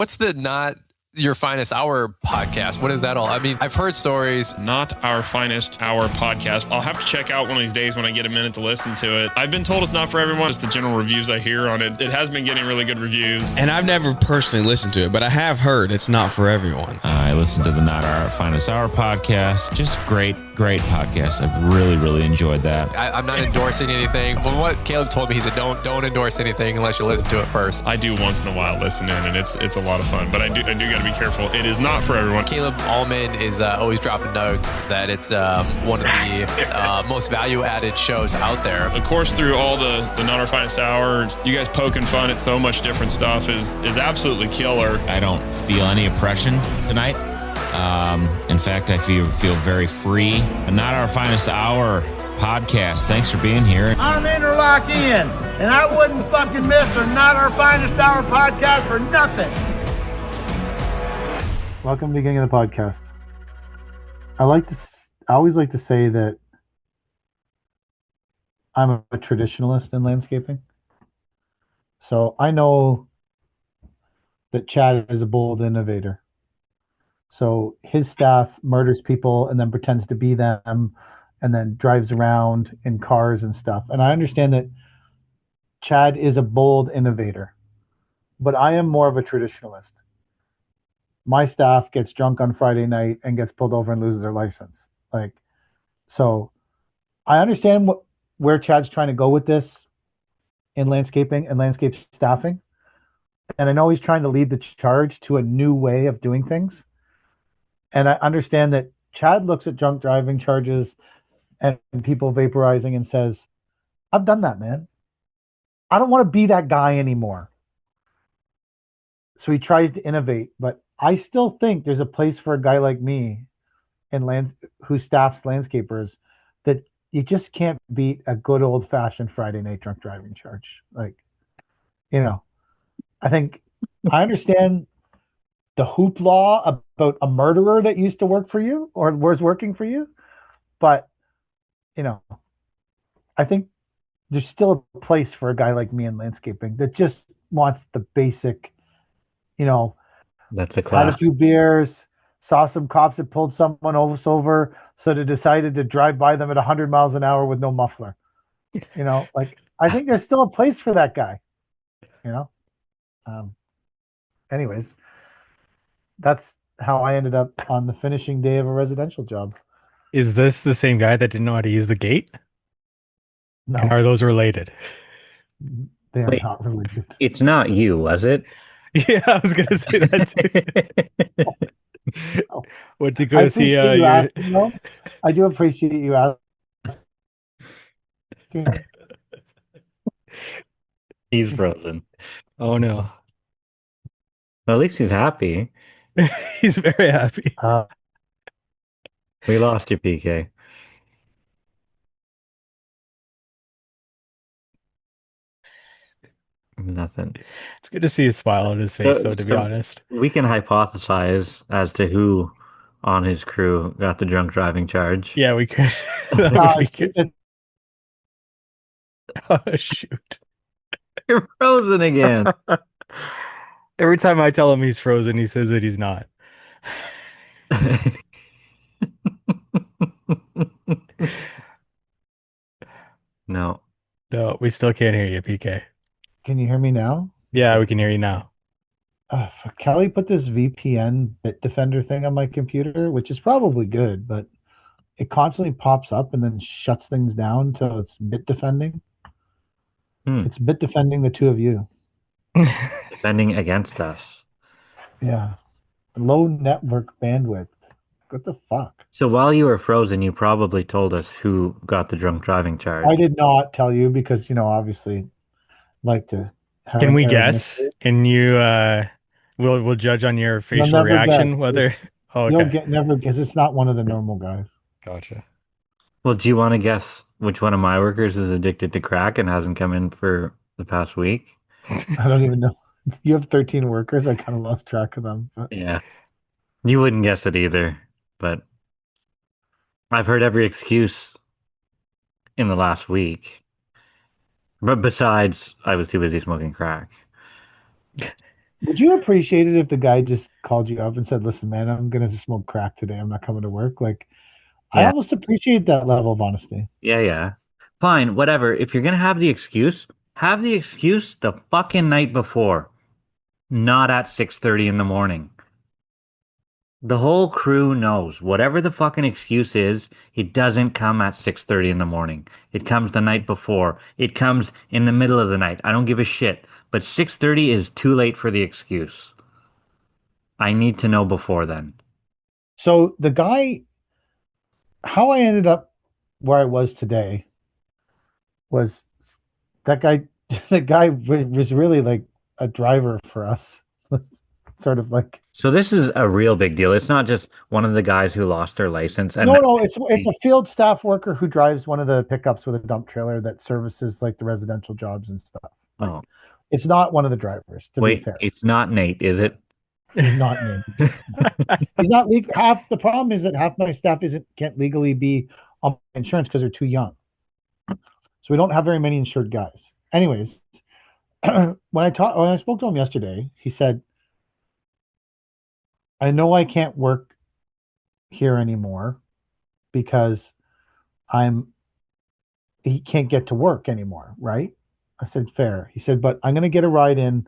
What's the Not Your Finest Hour podcast? What is that all? I mean, I've heard stories. Not Our Finest Hour podcast. I'll have to check out one of these days when I get a minute to listen to it. I've been told it's not for everyone. Just the general reviews I hear on it. It has been getting really good reviews. And I've never personally listened to it, but I have heard it's not for everyone. I listened to the Not Our Finest Hour podcast. Just great podcast. I've really enjoyed that. I'm not endorsing anything. From what Caleb told me, he said, don't endorse anything unless you listen to it first. I do once in a while listen in, and it's a lot of fun. But I do got to be careful. It is not for everyone. Caleb Allman is always dropping nugs that it's one of the most value-added shows out there. Of course, through all the Not Our Finest Hour, you guys poking fun at so much different stuff is absolutely killer. I don't feel any oppression tonight. In fact, I feel very free. Not Our Finest Hour podcast. Thanks for being here. I'm Interlock Ian, and I wouldn't fucking miss the Not Our Finest Hour podcast for nothing. Welcome to the beginning of the podcast. I always like to say that I'm a traditionalist in landscaping. So I know that Chad is a bold innovator. So his staff murders people and then pretends to be them and then drives around in cars and stuff. And I understand that Chad is a bold innovator, but I am more of a traditionalist. My staff gets drunk on Friday night and gets pulled over and loses their license. So I understand where Chad's trying to go with this in landscaping and landscape staffing. And I know he's trying to lead the charge to a new way of doing things. And I understand that Chad looks at drunk driving charges and people vaporizing and says, I've done that, man. I don't want to be that guy anymore. So he tries to innovate, but I still think there's a place for a guy like me who staffs landscapers that you just can't beat a good old fashioned Friday night drunk driving charge. I think I understand the hoopla about a murderer that used to work for you or was working for you. But, I think there's still a place for a guy like me in landscaping that just wants the basic, that's a class. Had a few beers, saw some cops that pulled someone over, so they decided to drive by them at 100 miles an hour with no muffler. I think there's still a place for that guy, anyways, that's how I ended up on the finishing day of a residential job. Is this the same guy that didn't know how to use the gate? No. And are those related? They are not related. It's not you, was it? Yeah, I was gonna say that too. What to go see? I do appreciate you asking. He's frozen. Oh no! Well, at least he's happy. He's very happy. We lost you, PK. Nothing. It's good to see a smile on his face, though, to be honest. We can hypothesize as to who on his crew got the drunk driving charge. Yeah, we could. Oh, shoot. You're frozen again. Every time I tell him he's frozen, he says that he's not. No, we still can't hear you, PK. Can you hear me now? Yeah, we can hear you now. Kelly put this VPN Bitdefender thing on my computer, which is probably good, but it constantly pops up and then shuts things down till it's Bitdefending. It's Bitdefending the two of you. defending against us. Yeah. Low network bandwidth. What the fuck? So while you were frozen, you probably told us who got the drunk driving charge. I did not tell you because, obviously like to have Can we guess? And you we'll judge on your facial reaction whether You'll never guess. It's not one of the normal guys. Gotcha. Well, do you want to guess which one of my workers is addicted to crack and hasn't come in for the past week? I don't even know. You have 13 workers. I kind of lost track of them. But... Yeah. You wouldn't guess it either, but I've heard every excuse in the last week. But besides, I was too busy smoking crack. Would you appreciate it if the guy just called you up and said, "Listen, man, I'm gonna smoke crack today. I'm not coming to work." Like, I Yeah, almost appreciate that level of honesty. yeah. Fine, whatever. If you're gonna have the excuse the fucking night before, not at 6:30 in the morning. The whole crew knows whatever the fucking excuse is, it doesn't come at 6:30 in the morning. It comes the night before. It comes in the middle of the night. I don't give a shit. But 6:30 is too late for the excuse. I need to know before then. So the guy, how I ended up where I was today was that guy. The guy was really like a driver for us, sort of like. So this is a real big deal. It's not just one of the guys who lost their license and No, it's a field staff worker who drives one of the pickups with a dump trailer that services like the residential jobs and stuff. Like, oh, it's not one of the drivers, to be wait, fair. it's not Nate, is it? He's not named. He's not legal. Half the problem is that half my staff isn't can't legally be on insurance because they're too young. So we don't have very many insured guys. Anyways, when I spoke to him yesterday, he said, "I know I can't work here anymore because I'm he can't get to work anymore, right?" I said, "Fair." He said, "But I'm going to get a ride in.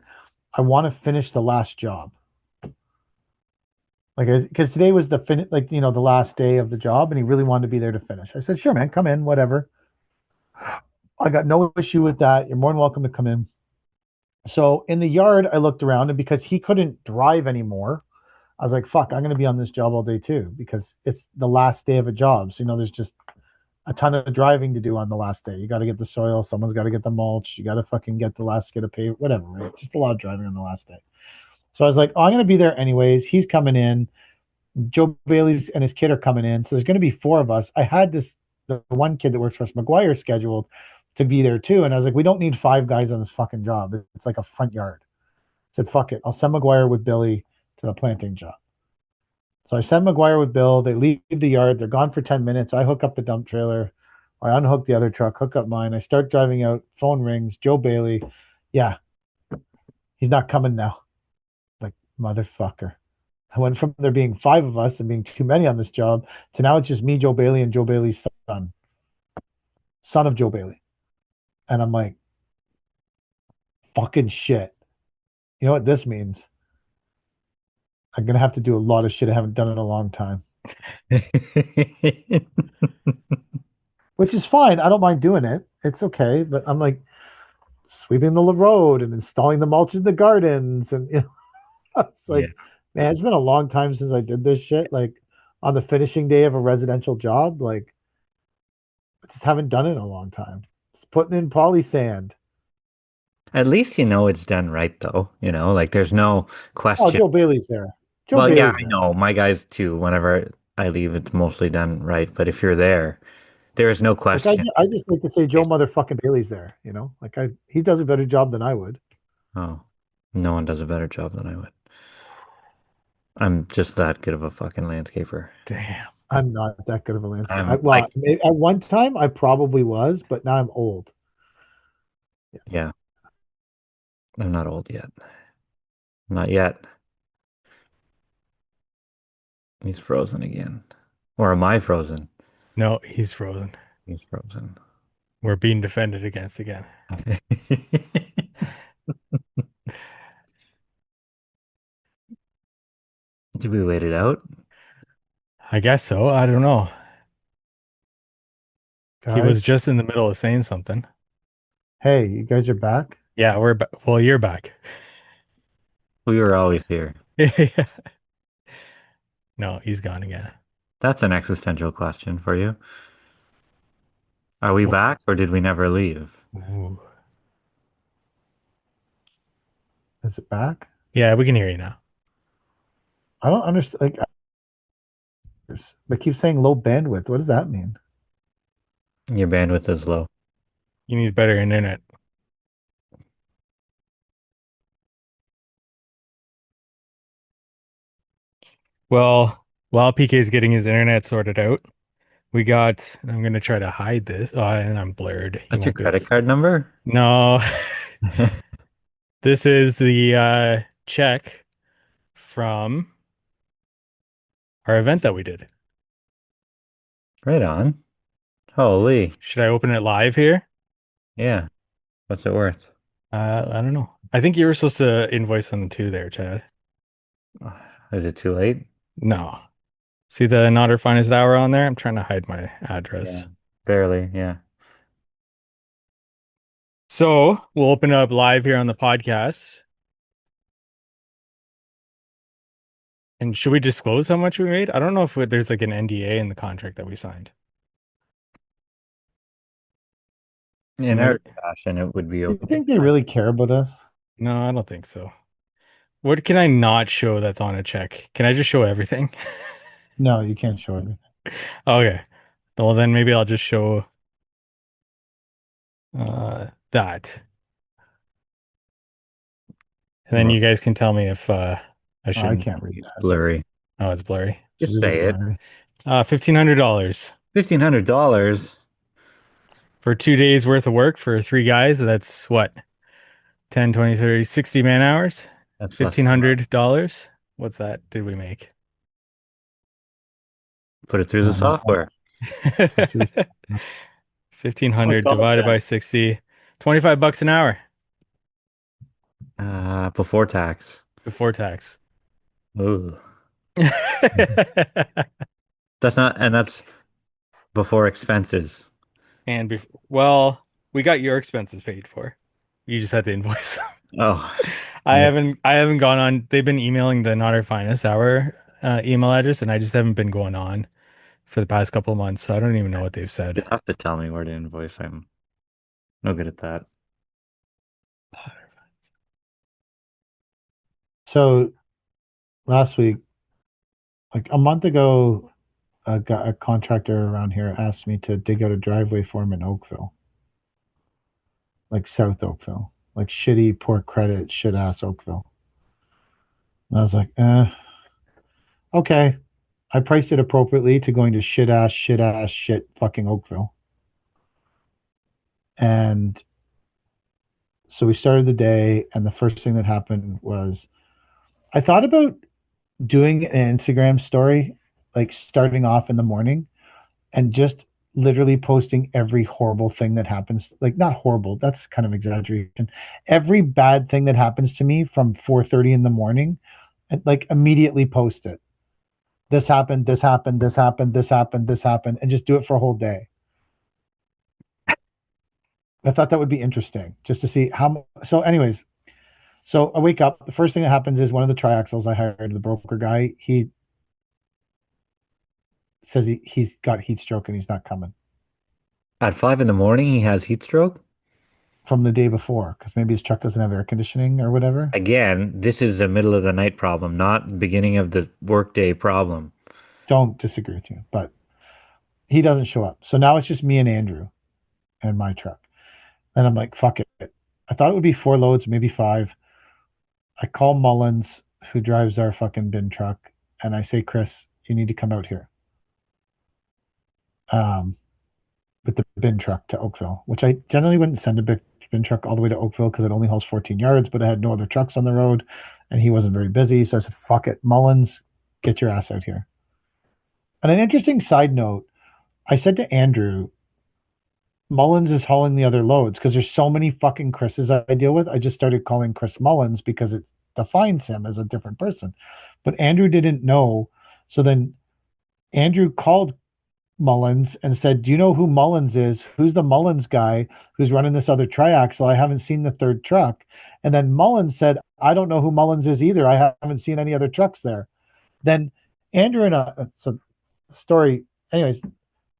I want to finish the last job." Like, because today was the last day of the job, and he really wanted to be there to finish. I said, "Sure, man, come in, whatever. I got no issue with that. You're more than welcome to come in." So in the yard, I looked around, and because he couldn't drive anymore, I was like, "Fuck, I'm going to be on this job all day too," because it's the last day of a job. So there's just a ton of driving to do on the last day. You got to get the soil, someone's got to get the mulch, you got to fucking get the last skid of pavement, whatever, right? Just a lot of driving on the last day. So I was like, "Oh, I'm going to be there anyways." He's coming in. Joe Bailey's and his kid are coming in. So there's going to be four of us. I had the one kid that works for us, McGuire, scheduled to be there too. And I was like, we don't need five guys on this fucking job. It's like a front yard. I said, fuck it. I'll send McGuire with Billy to the planting job. So I send McGuire with Bill. They leave the yard. They're gone for 10 minutes. I hook up the dump trailer. I unhook the other truck, hook up mine. I start driving out. Phone rings. Joe Bailey. Yeah, he's not coming now. Like, motherfucker. I went from there being five of us and being too many on this job to now it's just me, Joe Bailey, and Joe Bailey's son of Joe Bailey. And I'm like, fucking shit. You know what this means? I'm gonna have to do a lot of shit I haven't done in a long time, which is fine. I don't mind doing it. It's okay. But I'm like sweeping the road and installing the mulch in the gardens, and it's like, Yeah. man, it's been a long time since I did this shit. Like on the finishing day of a residential job, like I just haven't done it in a long time. Just putting in poly sand. At least you know it's done right, though. Like there's no Oh, question. Joe Bailey's there. Joe Well, yeah, Bailey's I there. know. My guys too. Whenever I leave, it's mostly done right. But if you're there, there is no Like I, question. I just like to say Joe motherfucking Bailey's there. Like he does a better job than I would. Oh, no one does a better job than I would. I'm just that good of a fucking landscaper. Damn. I'm not that good of a landscaper. I'm Well, like, at one time I probably was, but now I'm old. yeah, I'm not old yet. Not yet. He's frozen again. Or am I frozen? No, he's frozen. He's frozen. We're being defended against again. Did we wait it out? I guess so. I don't know. He was Guys, just in the middle of saying something. hey, you guys are back. Yeah, we're back. Well, you're back. We were always here. Yeah. No, he's gone again. That's an existential question for you. Are we Well, back or did we never leave? ooh. Is it back? Yeah, we can hear you now. I don't understand. Like, they keep saying low bandwidth. What does that mean? Your bandwidth is low. You need better internet. Well, while PK's getting his internet sorted out, I'm gonna try to hide this. Oh, and I'm blurred. You That's your won't be able credit to. card number? No, this is the check from our event that we did. Right on. Holy. Should I open it live here? Yeah. What's it worth? I don't know. I think you were supposed to invoice them too there, Chad. Is it too late? No. See the not our finest hour on there? I'm trying to hide my address. Yeah. Barely, yeah. So we'll open it up live here on the podcast. And should we disclose how much we made? I don't know if there's like an NDA in the contract that we signed. In our fashion, it would be Do okay. you think they really care about us? No, I don't think so. What can I not show that's on a check? Can I just show everything? No, you can't show everything. Okay. Well, then maybe I'll just show that. And then you guys can tell me if I should. I can't read It's that. blurry. Oh, it's blurry. Just say it. $1,500 $1,500. for 2 days worth of work for 3 guys. That's what? 10, 20, 30, 60 man hours? That's less than that. $1,500. What's that did we make? Put it through the software. 1,500 divided by 60. $25 an hour Before tax. before tax. Ooh. That's before expenses. And well, we got your expenses paid for. You just had to invoice them. Oh, I haven't gone on. They've been emailing the Not Our Finest Hour email address, and I just haven't been going on for the past couple of months, so I don't even know what they've you said. have to tell me where to invoice. I'm no good at that. So last week, like a month ago, a contractor around here asked me to dig out a driveway for him in Oakville, like South Oakville, like shitty, poor credit, shit ass Oakville. And I was like, okay. I priced it appropriately to going to shit fucking Oakville. And so we started the day, and the first thing that happened was I thought about doing an Instagram story, like starting off in the morning and just literally posting every horrible thing that happens. Like, not horrible, that's kind of exaggeration. Every bad thing that happens to me from 4:30 in the morning, and like immediately post it. This happened, this happened, this happened, this happened, this happened, and just do it for a whole day. I thought that would be interesting just to see how. So, anyways, so I wake up. The first thing that happens is one of the triaxles I hired, the broker guy, he says he's got heat stroke and he's not coming At 5 in the morning, he has heat stroke? from the day before because maybe his truck doesn't have air conditioning or whatever. Again, this is a middle of the night problem, not beginning of the workday problem. Don't disagree with you, but he doesn't show up. So now it's just me and Andrew and my truck. And I'm like, fuck it. I thought it would be 4 loads, maybe 5. I call Mullins, who drives our fucking bin truck, and I say, Chris, you need to come out here. With the bin truck to Oakville, which I generally wouldn't send a bin truck all the way to Oakville because it only hauls 14 yards, but I had no other trucks on the road and he wasn't very busy. So I said, fuck it, Mullins, get your ass out here. And an interesting side note, I said to Andrew, Mullins is hauling the other loads because there's so many fucking Chris's I deal with. I just started calling Chris Mullins because it defines him as a different person. But Andrew didn't know. So then Andrew called Mullins and said, do you know who Mullins is? Who's the Mullins guy who's running this other triaxle? I haven't seen the third truck. And then Mullins said, I don't know who Mullins is either. I haven't seen any other trucks there. Then Andrew and so the story, anyways,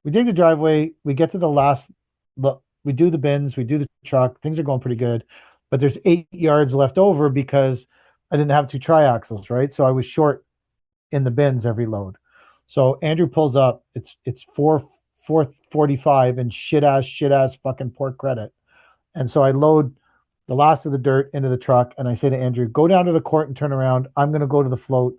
we dig the driveway, we get to the last, but we do the bins, we do the truck, things are going pretty good, but there's 8 yards left over because I didn't have 2 triaxles, right? So I was short in the bins every load. So Andrew pulls up, it's 4:45 and shit ass fucking poor credit. And so I load the last of the dirt into the truck and I say to Andrew, go down to the court and turn around. I'm going to go to the float,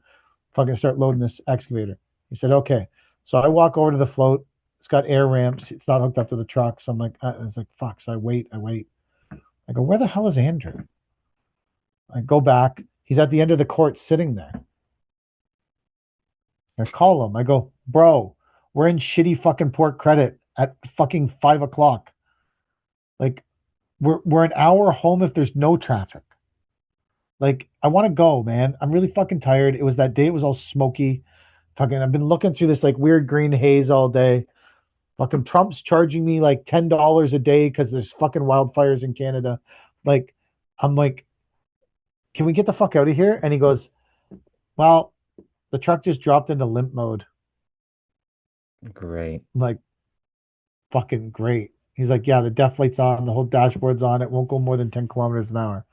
fucking start loading this excavator. He said, okay. So I walk over to the float. It's got air ramps. It's not hooked up to the truck. So I'm like, I was like, fuck. So I wait. I go, where the hell is Andrew? I go back. He's at the end of the court sitting there. I call him. I go, bro, we're in shitty fucking port credit at fucking 5 o'clock. Like, we're an hour home if there's no traffic. Like, I want to go, man. I'm really fucking tired. It was that day. It was all smoky. Fucking, I've been looking through this like weird green haze all day. Fucking Trump's charging me like $10 a day because there's fucking wildfires in Canada. Like, I'm like, can we get the fuck out of here? And he goes, well, the truck just dropped into limp mode. Great. I'm like, fucking great. He's like, yeah, the def light's on, the whole dashboard's on. It won't go more than 10 kilometers an hour.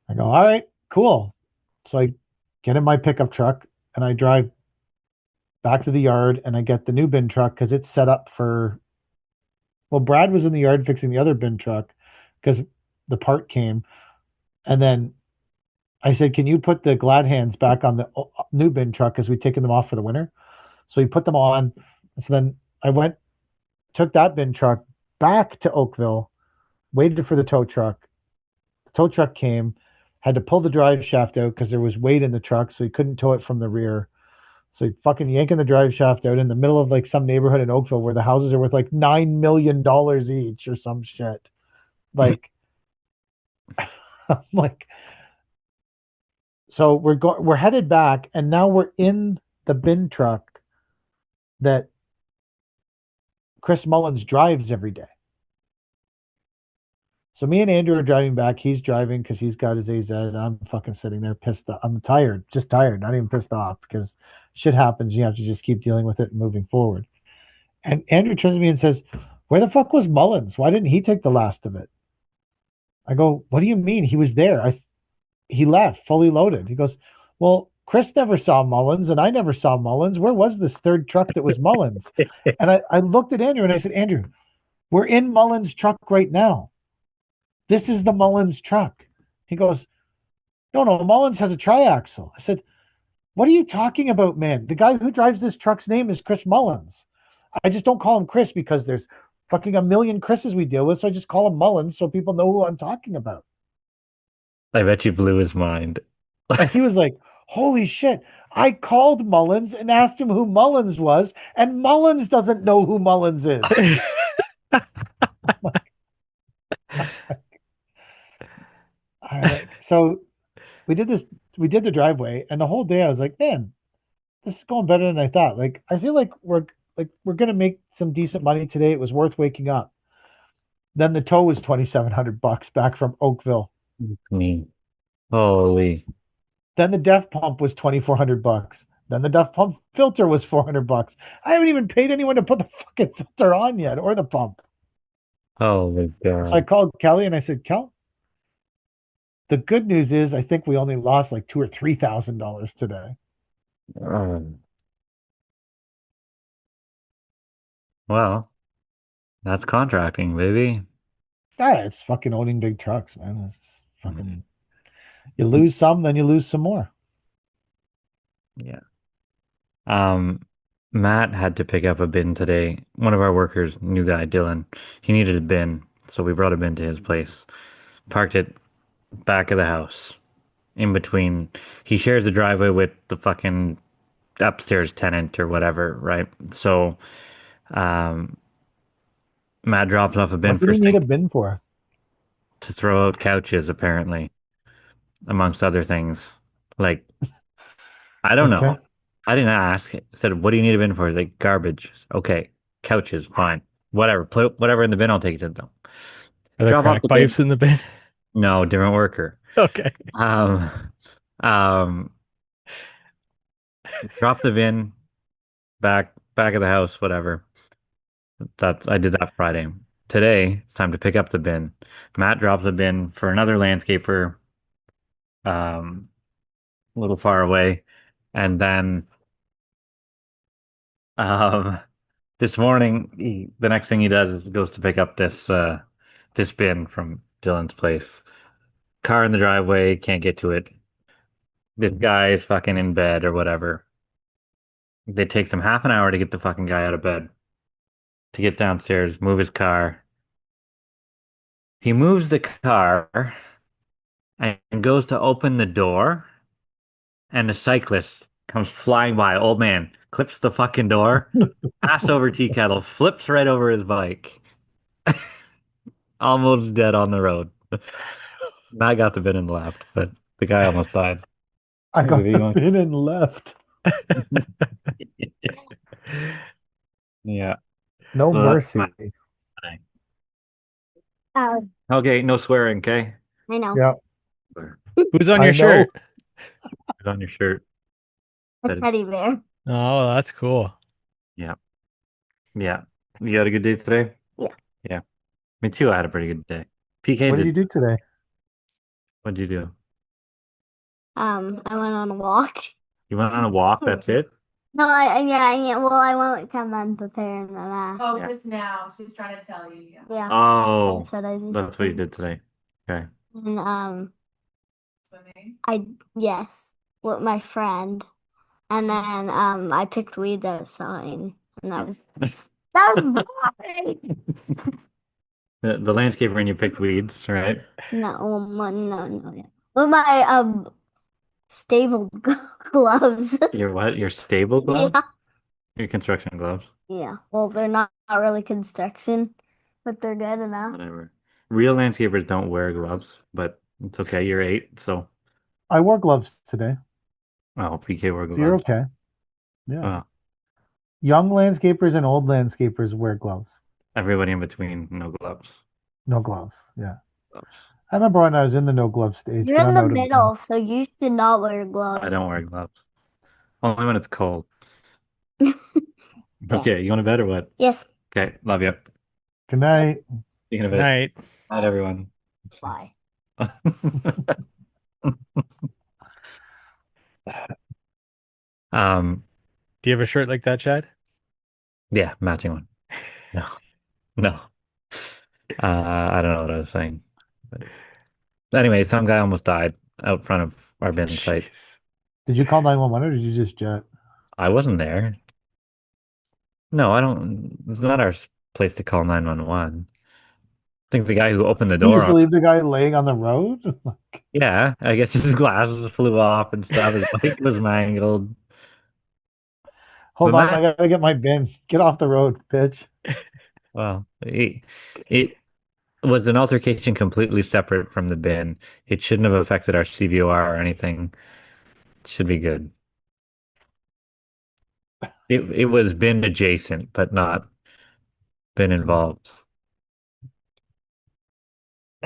I go, all right, cool. So I get in my pickup truck and I drive back to the yard and I get the new bin truck because it's set up for. Well, Brad was in the yard fixing the other bin truck because the part came. And then I said, can you put the glad hands back on the new bin truck because we'd taken them off for the winter? So he put them on. So then I went, took that bin truck back to Oakville, waited for the tow truck. The tow truck came, had to pull the drive shaft out because there was weight in the truck, so he couldn't tow it from the rear. So he fucking yanking the drive shaft out in the middle of like some neighborhood in Oakville where the houses are worth like $9 million each or some shit. Like, I'm like, so we're headed back, and now we're in the bin truck that Chris Mullins drives every day. So me and Andrew are driving back. He's driving because he's got his AZ. I'm fucking sitting there pissed off. I'm tired, just tired, not even pissed off because shit happens. You have to just keep dealing with it and moving forward. And Andrew turns to me and says, where the fuck was Mullins? Why didn't he take the last of it? I go, what do you mean? He was there. He left fully loaded. He goes, well, Chris never saw Mullins and I never saw Mullins. Where was this third truck that was Mullins? And I looked at Andrew and I said, Andrew, we're in Mullins' truck right now. This is the Mullins truck. He goes, no, Mullins has a triaxle. I said, what are you talking about, man? The guy who drives this truck's name is Chris Mullins. I just don't call him Chris because there's fucking a million Chris's we deal with. So I just call him Mullins so people know who I'm talking about. I bet you blew his mind. And he was like, holy shit. I called Mullins and asked him who Mullins was, and Mullins doesn't know who Mullins is. All right. So we did the driveway, and the whole day I was like, man, this is going better than I thought. Like, I feel like we're gonna make some decent money today. It was worth waking up. Then the tow was $2,700 back from Oakville. Me. Holy. Then the DEF pump was $2,400. Then the DEF pump filter was $400. I haven't even paid anyone to put the fucking filter on yet or the pump. Holy God. So I called Kelly and I said, Kel, the good news is I think we only lost like $2,000 or $3,000 today. Well, that's contracting, baby. Yeah, it's fucking owning big trucks, man. It's fucking you lose some, then you lose some more. Yeah. Matt had to pick up a bin today. One of our workers, new guy, Dylan, he needed a bin, so we brought a bin to his place. Parked it back of the house. In between, he shares the driveway with the fucking upstairs tenant or whatever, right? So, Matt drops off a bin What do you first need a thing bin for? to throw out couches, apparently, amongst other things. Like, I don't know. Okay. I didn't ask. I said, what do you need a bin for? He's like, garbage. Okay. Couches, fine. Whatever. Put whatever in the bin, I'll take it to them. Are there Drop off crack the pipes bin. in the bin? No, different worker. Okay. Um, drop the bin back of the house, whatever. I did that Friday. Today, it's time to pick up the bin. Matt drops a bin for another landscaper, a little far away. And then this morning, the next thing he does is goes to pick up this bin from Dylan's place. Car in the driveway, can't get to it. This guy is fucking in bed or whatever. It takes him half an hour to get the fucking guy out of bed, to get downstairs, move his car. He moves the car, and goes to open the door, and the cyclist comes flying by. Old man clips the fucking door, ass over tea kettle, flips right over his bike, almost dead on the road. I got the bin and left, but the guy almost died. I Here's a got the video. bin and left. Yeah. No So that's my mercy. thing. Oh, Okay, no swearing, okay? I know. Yeah, Who's on I your know. shirt? Put on your shirt. A teddy bear. Oh, that's cool. Yeah. Yeah. You had a good day today? Yeah. Yeah. Me too. I had a pretty good day. PK What did you do today? What'd you do? I went on a walk. You went on a walk, that's it? No, yeah. Well, I went with Kevin and preparing my math. Oh, Yeah. just now. She's trying to tell you. Yeah. Yeah. Oh, That's what I was that's what you doing. did today. Okay. And Swimming. yes, with my friend. And then I picked weeds outside, and that was boring. The landscaper and you picked weeds, right? No. Yeah. With my stable gloves. Your what? Your stable gloves? Yeah. Your construction gloves? Yeah. Well, they're not really construction, but they're good enough. Whatever. Real landscapers don't wear gloves, but it's okay. You're 8, so I wore gloves today. PK wore So you're gloves. okay. Yeah. Oh, Young landscapers and old landscapers wear gloves. everybody in between, no gloves. No gloves. Yeah. Gloves. I remember when I was in the no glove stage. You're but in I'm the out of it now. middle, so you should not wear gloves. I don't wear gloves. Only when it's cold. Okay, you going to bed or what? Yes. Okay, love you. Good night. Speaking of Good it, night. night everyone. Bye. Um, Do you have a shirt like that, Chad? yeah, matching one. No, no. I don't know what I was saying. But anyway, some guy almost died out front of our bin site. Jeez. Did you call 911 or did you just jet? I wasn't there. No, I don't. It's not our place to call 911. I think the guy who opened the You door. just leave the guy laying on the road? Yeah, I guess his glasses flew off and stuff. His bike was mangled. Hold But on, I gotta get my bin. Get off the road, bitch. Well, it was an altercation completely separate from the bin. It shouldn't have affected our CVOR or anything. It should be good. It was bin adjacent, but not bin involved.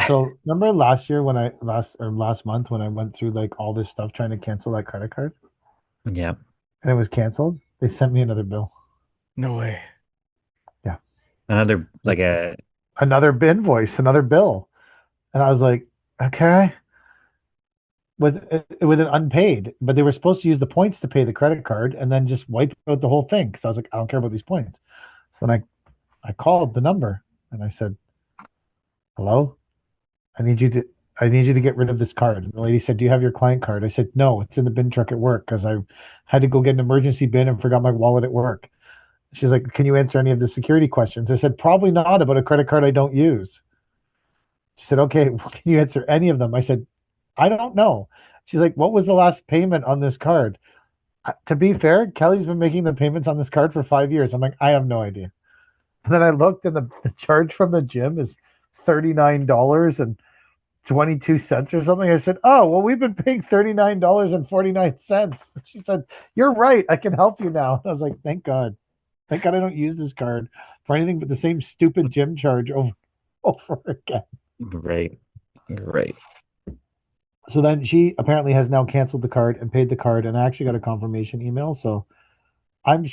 So remember last year when last month when I went through like all this stuff trying to cancel that credit card Yeah. and it was canceled? They sent me another bill. No way. Another Another invoice, another bill. And I was like, okay. With an unpaid, but they were supposed to use the points to pay the credit card and then just wipe out the whole thing because I was like, I don't care about these points. So then I called the number and I said, hello, I need you to get rid of this card. And the lady said, do you have your client card? I said, no, it's in the bin truck at work because I had to go get an emergency bin and forgot my wallet at work. She's like, can you answer any of the security questions? I said, probably not, about a credit card I don't use. She said, okay, well, can you answer any of them? I said, I don't know. She's like, what was the last payment on this card? To be fair, Kelly's been making the payments on this card for 5 years. I'm like, I have no idea. And then I looked and the charge from the gym is $39.22 or something. I said, oh, well, we've been paying $39.49. She said, you're right. I can help you now. I was like, thank God. Thank God I don't use this card for anything but the same stupid gym charge over again. Great. So then she apparently has now canceled the card and paid the card, and I actually got a confirmation email. So I'm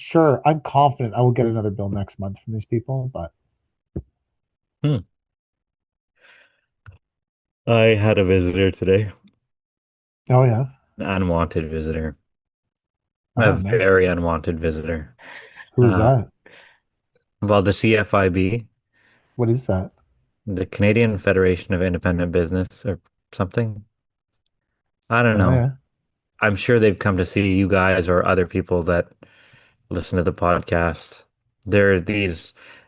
confident I will get another bill next month from these people. But I had a visitor today. oh yeah, An unwanted visitor. Oh, A nice. very unwanted visitor. Who's that? Well, the CFIB, What is that? the Canadian Federation of Independent Business or something. I don't Oh know. yeah. I'm sure they've come to see you guys or other people that listen to the podcast. There are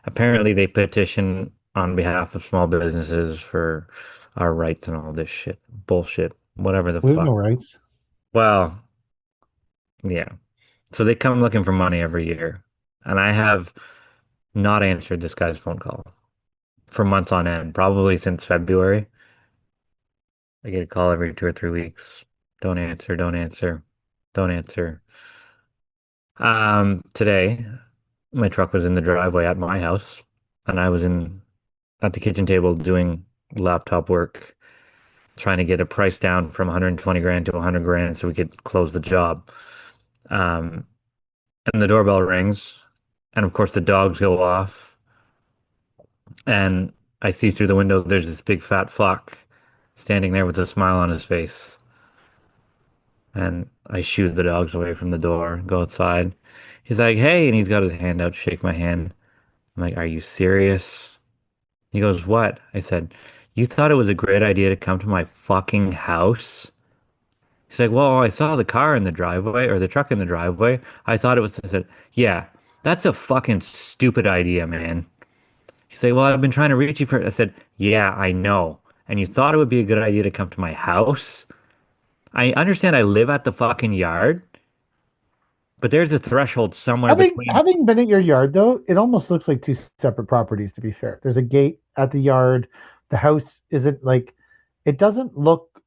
apparently they petition on behalf of small businesses for our rights and all this shit. Bullshit. Whatever the We have no fuck. rights. Well, yeah. So they come looking for money every year. And I have not answered this guy's phone call for months on end, probably since February. I get a call every 2 or 3 weeks. Don't answer, don't answer, don't answer. Today, my truck was in the driveway at my house, and I was in at the kitchen table doing laptop work, trying to get a price down from 120 grand to 100 grand so we could close the job. Um, and the doorbell rings, and of course the dogs go off, and I see through the window there's this big fat fuck standing there with a smile on his face. And I shoo the dogs away from the door, go outside. He's like, hey, and he's got his hand out to shake my hand. I'm like, are you serious? He goes, what? I said, you thought it was a great idea to come to my fucking house? He's like, well, I saw the car in the driveway or the truck in the driveway. I thought it was, I said, yeah, that's a fucking stupid idea, man. He's like, well, I've been trying to reach you for, I said, yeah, I know. And you thought it would be a good idea to come to my house? I understand I live at the fucking yard, but there's a threshold somewhere between. Having been at your yard though, it almost looks like two separate properties. To be fair, there's a gate at the yard. The house isn't like. It doesn't look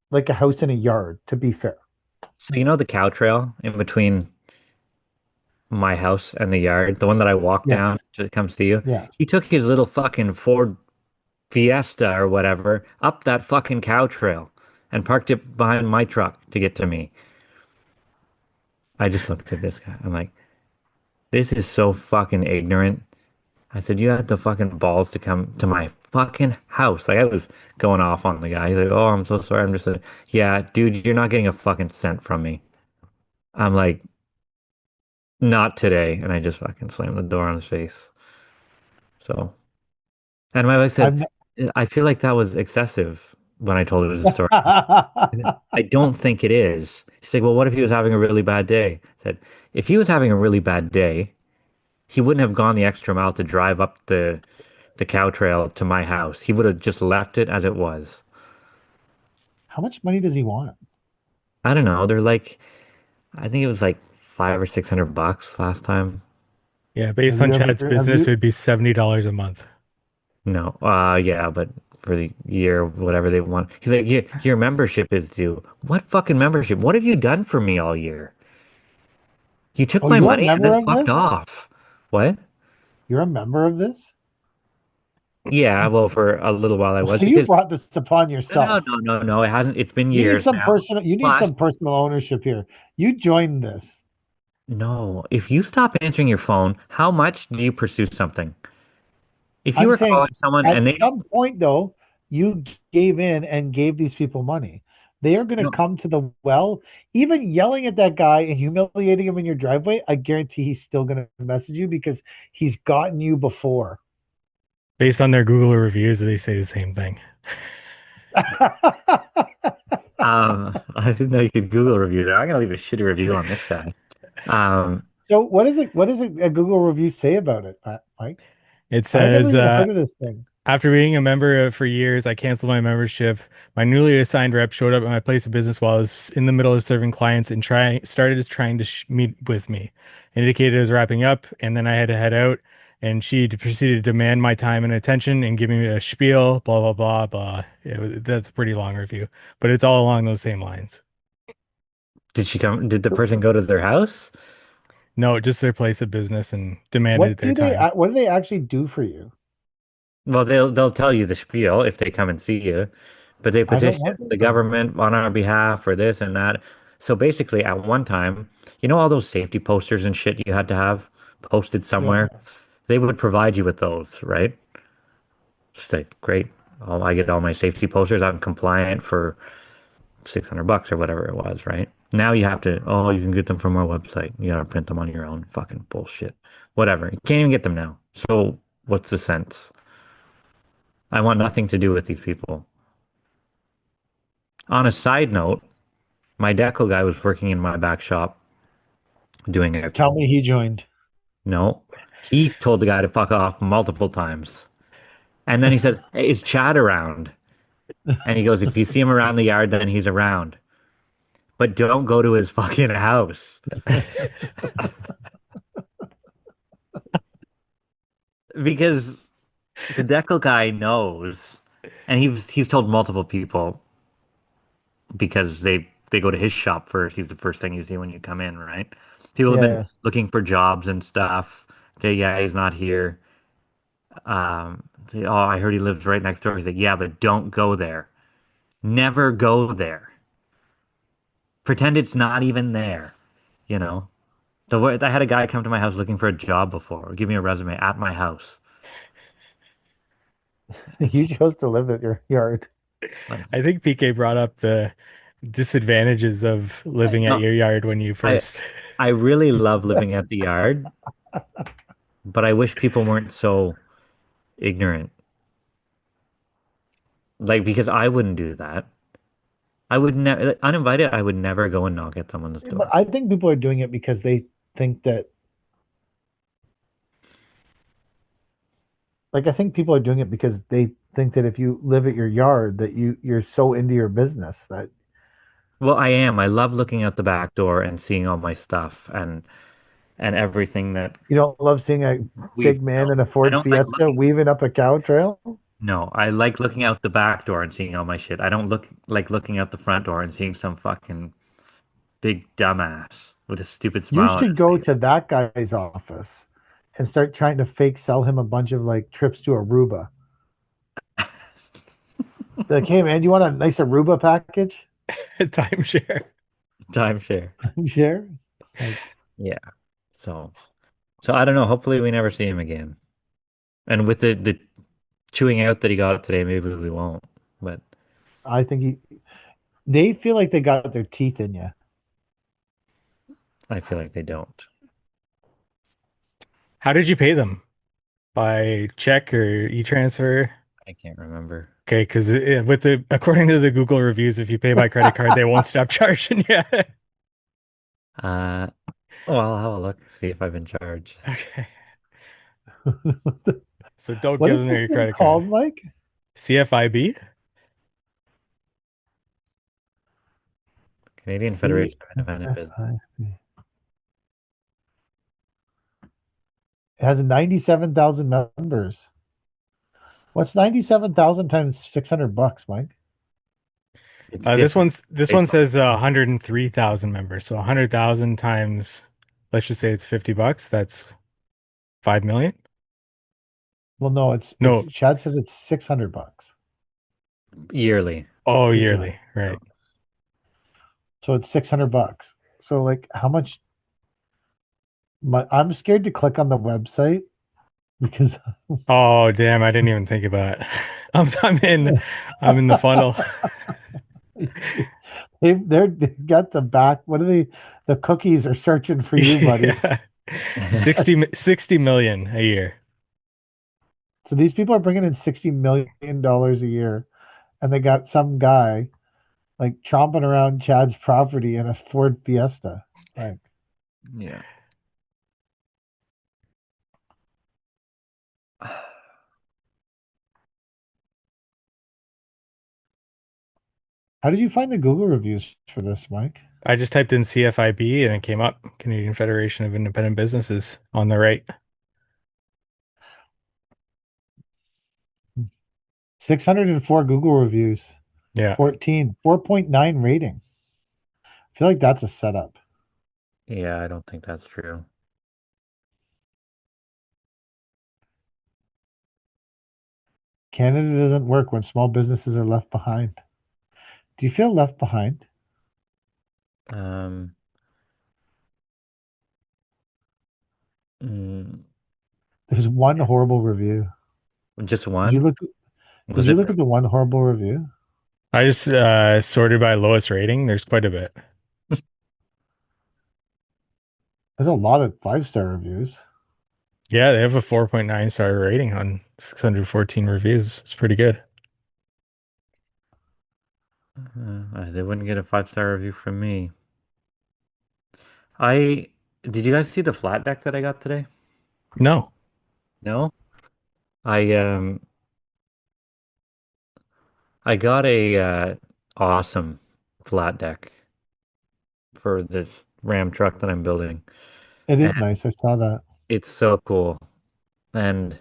like a house in a yard. To be fair. So you know the cow trail in between my house and the yard, the one that I walk Yes. down that comes to you. Yeah. He took his little fucking Ford Fiesta or whatever up that fucking cow trail and parked it behind my truck to get to me. I just looked at this guy. I'm like, this is so fucking ignorant. I said, you had the fucking balls to come to my fucking house. Like I was going off on the guy. He's like, oh, I'm so sorry. I'm just like, yeah, dude, you're not getting a fucking cent from me. I'm like, not today. And I just fucking slammed the door on his face. So, and my wife said, I feel like that was excessive when I told her the story. I don't think it is. She's like, well, what if he was having a really bad day? I said, if he was having a really bad day, he wouldn't have gone the extra mile to drive up the cow trail to my house. He would have just left it as it was. How much money does he want? I don't know. They're like, I think it was like 500 or 600 bucks last time. Yeah, based Have on you ever- Chad's have business, you- it would be $70 a month. No, yeah, but for the year, whatever they want. He's like, your membership is due. What fucking membership? What have you done for me all year? You took Oh, my you're a money and member then of fucked this? off. What? You're a member of this? Yeah, well, for a little while I was So you because brought this upon no, yourself. no. It hasn't. It's been You need years some now. personal. You need some Plus, personal ownership here. You joined this. no. If you stop answering your phone, how much do you pursue something? If you I'm were saying calling someone at and they some point though, you gave in and gave these people money. They are going to no, come to the well. Even yelling at that guy and humiliating him in your driveway, I guarantee he's still going to message you because he's gotten you before. Based on their Google reviews, they say the same thing. I didn't know you could Google review that. I'm gonna leave a shitty review on this guy. So what is it? What does a Google review say about it, Mike? It I've never says, even heard of this thing. after being a member for years, I canceled my membership. My newly assigned rep showed up at my place of business while I was in the middle of serving clients and started trying to meet with me. Indicated it was wrapping up, and then I had to head out. And she proceeded to demand my time and attention and giving me a spiel, blah blah blah blah. That's a pretty long review, but it's all along those same lines. Did she come? Did the person go to their house? No, just their place of business and demanded their time. What do they actually do for you? Well, they'll tell you the spiel if they come and see you, but they I don't petition want the them. government on our behalf for this and that. So basically, at one time, you know all those safety posters and shit you had to have posted somewhere? Yeah. They would provide you with those, right? It's like, great. I get all my safety posters. I'm compliant for 600 bucks or whatever it was, right? Now you have to, oh, you can get them from our website. You gotta print them on your own. Fucking bullshit. Whatever. You can't even get them now. So what's the sense? I want nothing to do with these people. On a side note, my deco guy was working in my back shop doing it. Tell me he joined. No, he told the guy to fuck off multiple times. And then he said, hey, is Chad around? And he goes, if you see him around the yard, then he's around. But don't go to his fucking house. Because the decal guy knows. And he's told multiple people because they go to his shop first. He's the first thing you see when you come in, right? People have been Yeah. looking for jobs and stuff. Okay, yeah, he's not here. Oh, I heard he lives right next door. He's like, yeah, but don't go there. Never go there. Pretend it's not even there, you know? I had a guy come to my house looking for a job before. Give me a resume at my house. You chose to live at your yard. Like, I think PK brought up the disadvantages of living at no, your yard when you I first. I really love living at the yard, but I wish people weren't so ignorant. Like, because I wouldn't do that. I would never, uninvited, I would never go and knock at someone's But door. I think people are doing it because they think that, like, I think people are doing it because they think that if you live at your yard, that you're so into your business that Well, I am. I love looking out the back door and seeing all my stuff and everything that you don't love seeing a we've big man built. in a I Ford don't like Fiesta looking. weaving up a cow trail. No, I like looking out the back door and seeing all my shit. I don't like looking out the front door and seeing some fucking big dumbass with a stupid You smile on should his go face. to that guy's office and start trying to fake sell him a bunch of like trips to Aruba. Like, hey man, you want a nice Aruba package? Timeshare. Timeshare. Share. Like, Yeah. So I don't know. Hopefully we never see him again. And with the chewing out that he got today, maybe we won't. But I think they feel like they got their teeth in you. I feel like they don't. How did you pay them? By check or e-transfer? I can't remember. Okay, because with the according to the Google reviews, if you pay by credit card, they won't stop charging you. Uh, well, I'll have a look, see if I've been charged. Okay, so don't What give is them this your thing credit card. called, Mike? CFIB? Canadian Federation of Independent Business. CFI. It has 97,000 members. What's 97,000 times 600 bucks, Mike? It's This different this one based on says 103,000 members. So 100,000 times, let's just say it's $50. That's 5 million. Well, no, it's No, Chad says it's 600 bucks. yearly. oh, Yeah. yearly, right? So it's 600 bucks. So like how much I'm scared to click on the website because Oh, damn! I didn't even think about it. I'm in the funnel. they've got the back. What are they? The cookies are searching for you, buddy. Yeah. 60 million a year. So these people are bringing in $60 million a year, and they got some guy like tromping around Chad's property in a Ford Fiesta. Like, Yeah. how did you find the Google reviews for this, Mike? I just typed in CFIB and it came up, Canadian Federation of Independent Businesses, on the right. 604 Google reviews, Yeah. 4.9 rating. I feel like that's a setup. Yeah, I don't think that's true. Canada doesn't work when small businesses are left behind. Do you feel left behind? Um, mm, There's one horrible review. just Did one? you look? Was Did you it look from at the one horrible review? I just sorted by lowest rating. There's quite a bit. There's a lot of 5-star reviews. Yeah, they have a 4.9 star rating on 614 reviews. It's pretty good. They wouldn't get a 5-star review from me. I did you guys see the flat deck that I got today? I got a awesome flat deck for this Ram truck that I'm building, It and is nice. I saw that. it's so cool. And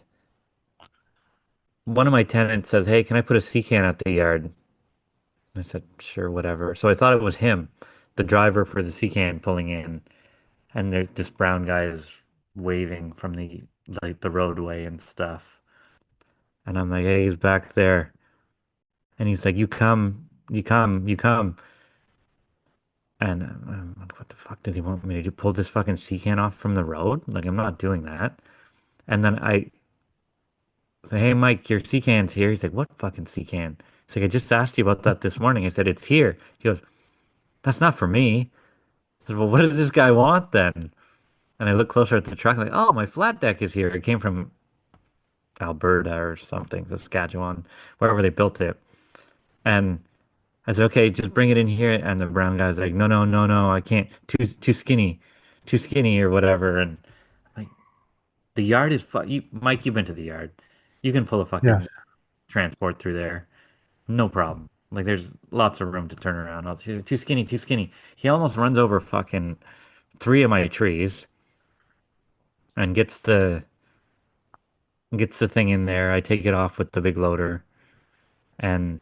one of my tenants says, "Hey, can I put a sea can at the yard?" I said, "Sure, whatever." So I thought it was him, the driver for the sea can pulling in, and there's this brown guy is waving from the roadway and stuff. And I'm like, "Hey, he's back there." And he's like, "You come, you come, you come." And I'm like, what the fuck does he want me to do? Pull this fucking sea can off from the road? Like, I'm not doing that. And then I say, "Hey, Mike, your sea can's here." He's like, "What fucking sea can?" He's like, "I just asked you about that this morning." I said, "It's here." He goes, "That's not for me." I said, "Well, what does this guy want then?" And I look closer at the truck, like, "Oh, my flat deck is here." It came from Alberta or something, Saskatchewan, wherever they built it. And I said, "Okay, just bring it in here." And the brown guy's like, "No, no, no, no, I can't. Too skinny or whatever." And like, the yard is Mike, you've been to the yard. You can pull a fucking Yes. transport through there, no problem. Like, there's lots of room to turn around. Too skinny, too skinny. He almost runs over fucking three of my trees and gets the thing in there. I take it off with the big loader, and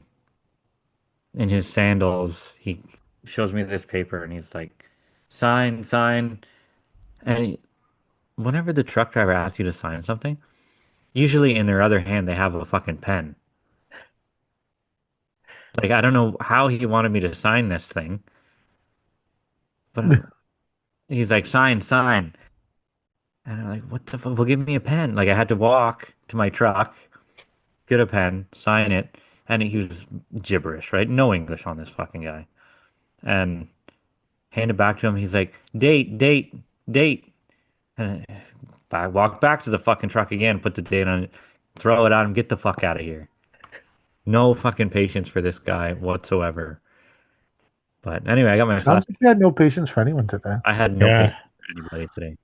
in his sandals, he shows me this paper, and he's like, "Sign, sign." And whenever the truck driver asks you to sign something, usually in their other hand they have a fucking pen. Like, I don't know how he wanted me to sign this thing, but he's like, "Sign, sign." And I'm like, "What the fuck? Well, give me a pen." Like, I had to walk to my truck, get a pen, sign it, and he was gibberish, right? No English on this fucking guy. And hand it back to him. He's like, "Date, date, date." And I walk back to the fucking truck again, put the date on it, throw it on him, get the fuck out of here. No fucking patience for this guy whatsoever. But anyway, I got my flat. Sounds like you had no patience for anyone today. I had no Yeah. patience for anybody today.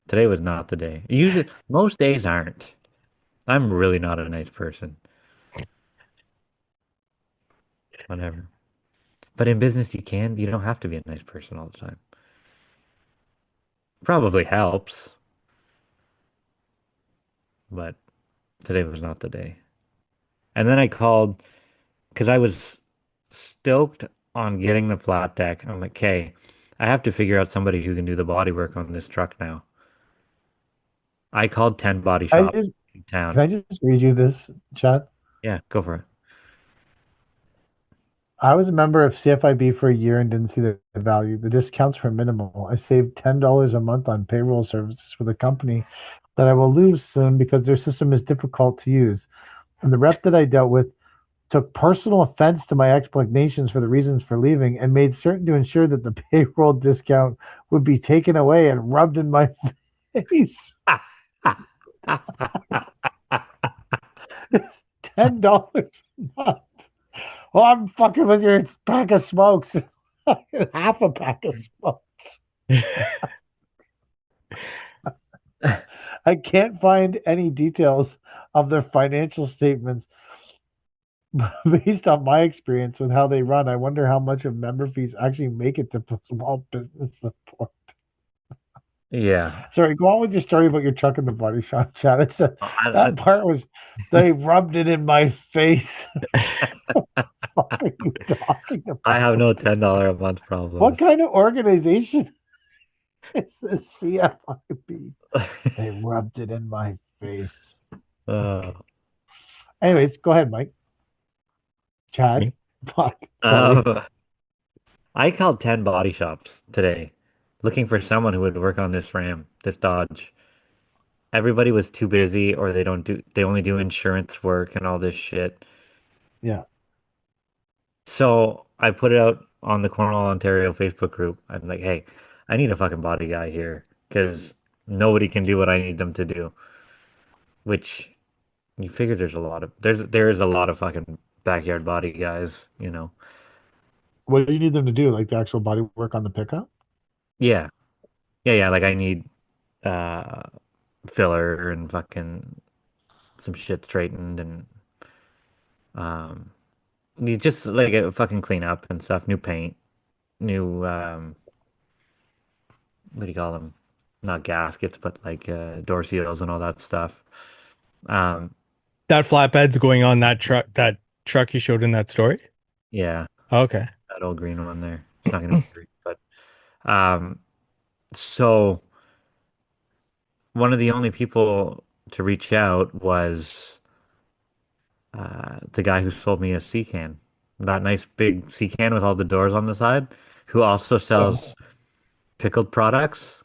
Today was not the day. Usually, most days aren't. I'm really not a nice person. Whatever. But in business, you don't have to be a nice person all the time. Probably helps, but today was not the day. And then I called because I was stoked on getting the flat deck. I'm like, "Okay, I have to figure out somebody who can do the body work on this truck now." I called 10 body I shops just in Can town. I just read you this, chat? Yeah, go for it. I was a member of CFIB for a year and didn't see the value. The discounts were minimal. I saved $10 a month on payroll services for the company that I will lose soon because their system is difficult to use. And the rep that I dealt with took personal offense to my explanations for the reasons for leaving and made certain to ensure that the payroll discount would be taken away and rubbed in my face. It's $10 a month. Oh, I'm fucking with your pack of smokes. Half a pack of smokes. I can't find any details of their financial statements. Based on my experience with how they run, I wonder how much of member fees actually make it to small business support. Yeah. Sorry, go on with your story about your truck in the body shop, Chad. I, That part was they rubbed it in my face. What are you talking I have about? no $10 a month What problems. kind of organization is the CFIB? They rubbed it in my face. Uh, Anyways, go ahead, Mike. Chad. Me? Fuck. Sorry. um, I called 10 body shops today looking for someone who would work on this Ram, this Dodge. Everybody was too busy or they only do insurance work and all this shit. Yeah. So I put it out on the Cornwall, Ontario Facebook group. I'm like, "Hey, I need a fucking body guy here because nobody can do what I need them to do." Which you figure there is a lot of fucking backyard body guys, you know. What do you need them to do? Like the actual body work on the pickup? Yeah. Yeah, yeah, like I need uh filler and fucking some shit straightened and um You just like a fucking clean up and stuff, new paint, new what do you call them? Not gaskets, but like door seals and all that stuff. Um, That flatbed's going on that truck you showed in that story? yeah, Okay. that old green one there. It's not gonna be green, but um, so one of the only people to reach out was the guy who sold me a sea can, that nice big sea can with all the doors on the side, who also sells pickled products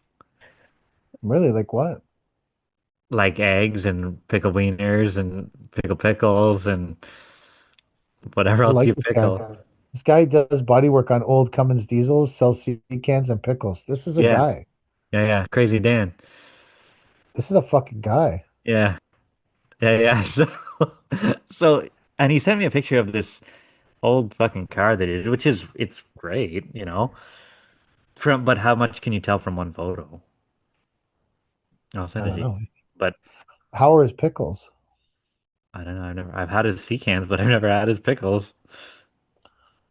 Really? Like what? like eggs and pickle wieners and pickles and whatever I else like you this guy. pickle. This guy does body work on old Cummins diesels, sells sea cans and pickles. This is a Yeah, guy. yeah. Crazy Dan. This is a fucking guy. Yeah, yeah. So, and he sent me a picture of this old fucking car that he did, which is it's great, you know. But how much can you tell from one photo? I'll I send it don't to you. know. But How are his pickles? I don't know. I've had his sea cans, but I've never had his pickles.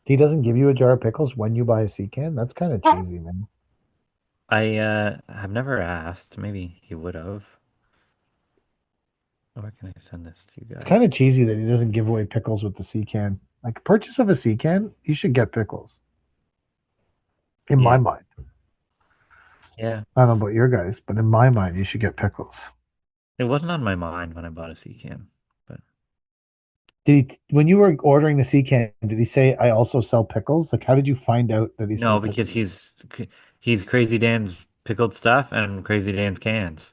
He doesn't give you a jar of pickles when you buy a sea can? That's kind of cheesy, man. I have never asked. Maybe he would have. Where can I send this to you It's guys? kind of cheesy that he doesn't give away pickles with the sea can. Like purchase of a sea can, you should get pickles. In Yeah, my mind. yeah. I don't know about your guys, but in my mind, you should get pickles. It wasn't on my mind when I bought a sea can, but Did he, when you were ordering the sea can, did he say, I also sell pickles? Like, how did you find out that he no, sold because pickles? he's Crazy Dan's pickled stuff and Crazy Dan's cans,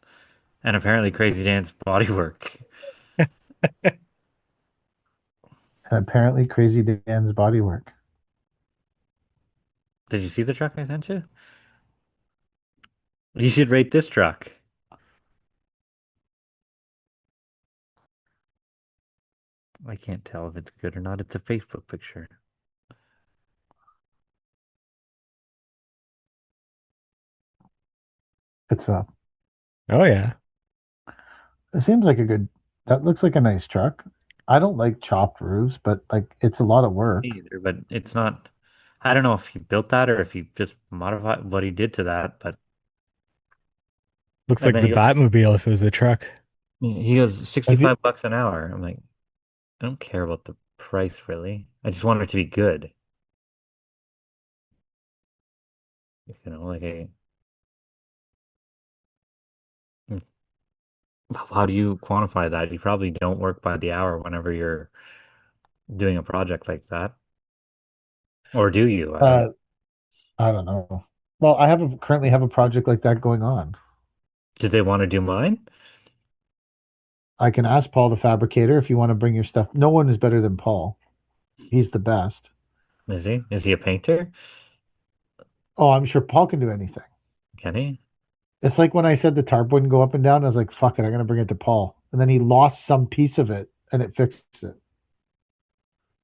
and apparently Crazy Dan's bodywork. And apparently, Crazy Dan's bodywork. Did you see the truck I sent you? You should rate this truck. I can't tell if it's good or not. It's a Facebook picture. It's a. Oh yeah. It seems like a good. That looks like a nice truck. I don't like chopped roofs, but like it's a lot of work. Me either, but it's not. I don't know if he built that or if he just modified what he did to that, but Looks and like then the Batmobile if it was a truck. he goes Have you? $65 an hour. I'm like, I don't care about the price really. I just want it to be good. You know, like a how do you quantify that? You probably don't work by the hour whenever you're doing a project like that. Or do you? I don't know. Uh, I don't know. Well, currently have a project like that going on. Did they want to do mine? I can ask Paul the fabricator if you want to bring your stuff. No one is better than Paul. He's the best. Is he? Is he a painter? Oh, I'm sure Paul can do anything. Can he? It's like when I said the tarp wouldn't go up and down, I was like, fuck it, I'm gonna bring it to Paul. And then he lost some piece of it and it fixed it.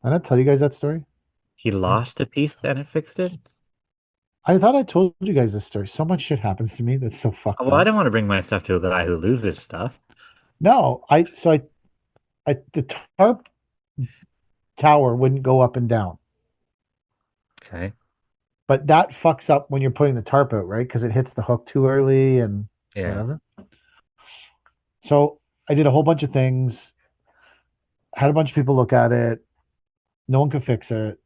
I didn't tell you guys that story. He lost a piece and it fixed it? I thought I told you guys this story. So much shit happens to me that's so fucked Well, I up. don't want to bring my stuff to a guy who loses stuff. No, the tarp tower wouldn't go up and down. Okay. But that fucks up when you're putting the tarp out, right? Because it hits the hook too early and Yeah. whatever. So I did a whole bunch of things, had a bunch of people look at it. No one could fix it.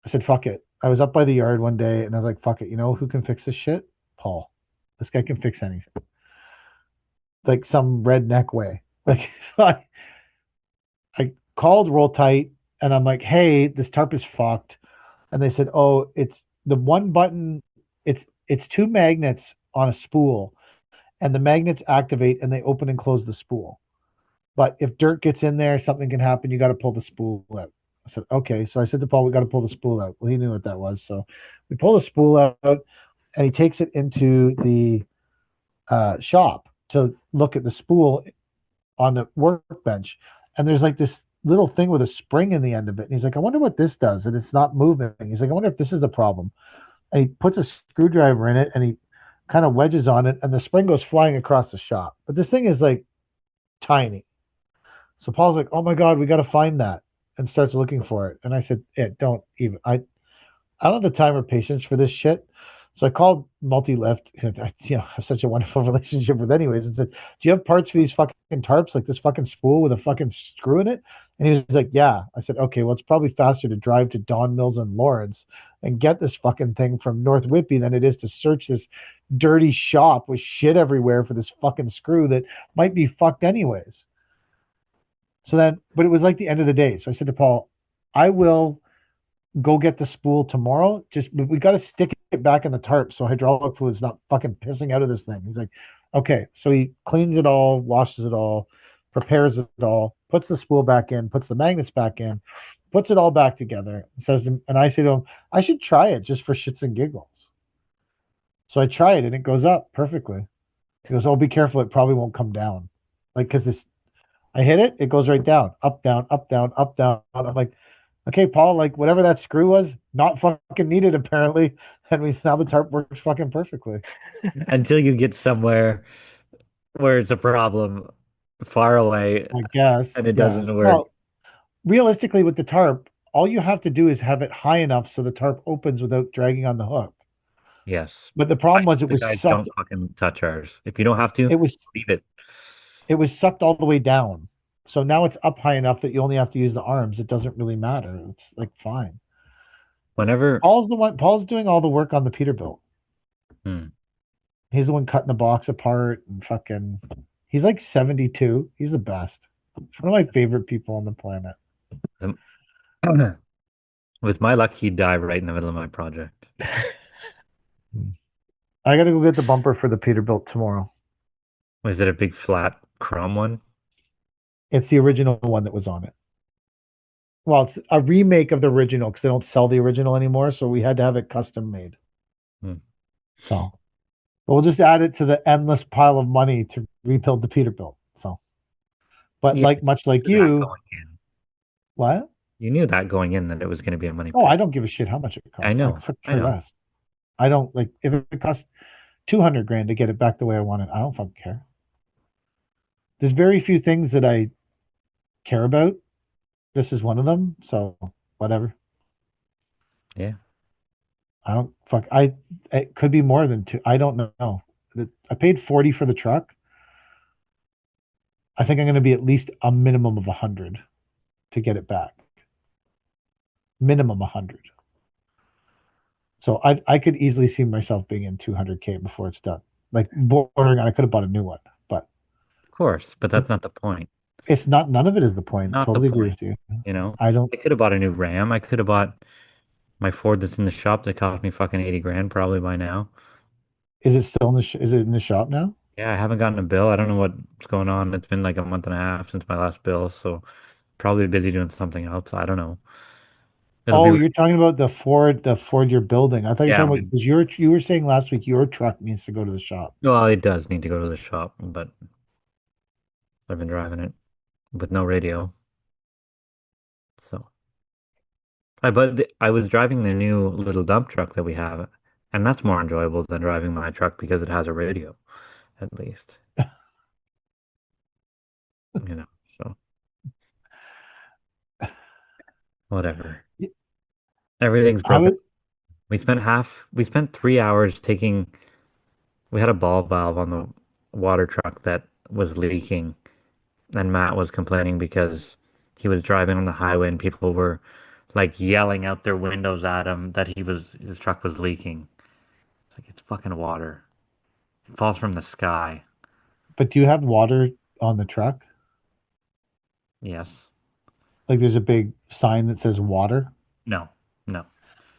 I said, fuck it. I was up by the yard one day and I was like, fuck it. You know who can fix this shit? Paul. This guy can fix anything. Like some redneck way. Like, so I called Roll Tight and I'm like, hey, this tarp is fucked. And they said, oh, it's the one button, it's two magnets on a spool, and the magnets activate and they open and close the spool. But if dirt gets in there, something can happen. You got to pull the spool out. I said, okay. So I said to Paul, we got to pull the spool out. Well, he knew what that was. So we pull the spool out and he takes it into the shop to look at the spool on the workbench. And there's like this little thing with a spring in the end of it. And he's like, I wonder what this does. And it's not moving. He's like, I wonder if this is the problem. And he puts a screwdriver in it and he kind of wedges on it and the spring goes flying across the shop. But this thing is like tiny. So Paul's like, oh my God, we got to find that. and starts looking for it. And I said, "Yeah, don't even. I don't have the time or patience for this shit." So I called Multi-Lift, who I, have such a wonderful relationship with anyways, and said, "Do you have parts for these fucking tarps, like this fucking spool with a fucking screw in it?" And he was like, "Yeah." I said, "Okay, well, it's probably faster to drive to Don Mills and Lawrence and get this fucking thing from North Whitby than it is to search this dirty shop with shit everywhere for this fucking screw that might be fucked anyways." So then, but it was like the end of the day. So I said to Paul, "I will go get the spool tomorrow. Just we got to stick it back in the tarp so hydraulic fluid's not fucking pissing out of this thing." He's like, "Okay." So he cleans it all, washes it all, prepares it all, puts the spool back in, puts the magnets back in, puts it all back together. Says to, and I say to him, "I should try it just for shits and giggles." So I try it and it goes up perfectly. He goes, "Oh, be careful, it probably won't come down." Like, because this, I hit it, it goes right down, up, down, up, down, up, down. I'm like, "Okay, Paul, like whatever that screw was, not fucking needed apparently." And now the tarp works fucking perfectly. Until you get somewhere where it's a problem far away I guess. and it Yeah. doesn't work. Well, realistically with the tarp, all you have to do is have it high enough so the tarp opens without dragging on the hook. Yes. But the problem was it The was guys sucked. don't fucking touch ours. If you don't have to, It was leave it. it was sucked all the way down. So now it's up high enough that you only have to use the arms. It doesn't really matter. It's like fine. Whenever Paul's doing all the work on the Peterbilt. Hmm. He's the one cutting the box apart and fucking. He's like 72. He's the best. He's one of my favorite people on the planet. With my luck, he'd die right in the middle of my project. I gotta go get the bumper for the Peterbilt tomorrow. Was it a big flat chrome one? It's the original one that was on it. Well, it's a remake of the original because they don't sell the original anymore, so we had to have it custom made. Hmm. So, but we'll just add it to the endless pile of money to rebuild the Peterbilt. So, but Yeah, much like you knew that you, going in. what? You knew that going in that it was going to be a money Oh, pit. I don't give a shit how much it costs. I know. could I care know. less. I don't like if it costs 200 grand to get it back the way I want it. I don't fucking care. There's very few things that I care about. This is one of them. So whatever. Yeah. I don't fuck. It could be more than two. I don't know. I paid 40 for the truck. I think I'm going to be at least a minimum of 100 to get it back. Minimum 100. So I could easily see myself being in 200K before it's done. Like bordering on, I could have bought a new one, but Of course, but that's not the point. it's not. None of it is the point. Not the Totally agree point. with you. You know, I don't. I could have bought a new Ram. I could have bought my Ford that's in the shop that cost me fucking 80 grand probably by now. Is it still in the? Is it in the shop now? Yeah, I haven't gotten a bill. I don't know what's going on. It's been like a month and a half since my last bill, so probably busy doing something else. I don't know. It'll Oh, be you're talking about the Ford you're building. I thought you were yeah. talking about because you were saying last week your truck needs to go to the shop. Well, it does need to go to the shop, but I've been driving it with no radio. So I was driving the new little dump truck that we have, and that's more enjoyable than driving my truck because it has a radio, at least. You know, so whatever. Everything's I broken. would. We spent 3 hours we had a ball valve on the water truck that was leaking, and Matt was complaining because he was driving on the highway and people were like yelling out their windows at him that his truck was leaking. It's like it's fucking water. It falls from the sky. But do you have water on the truck? Yes. Like there's a big sign that says water. No. No.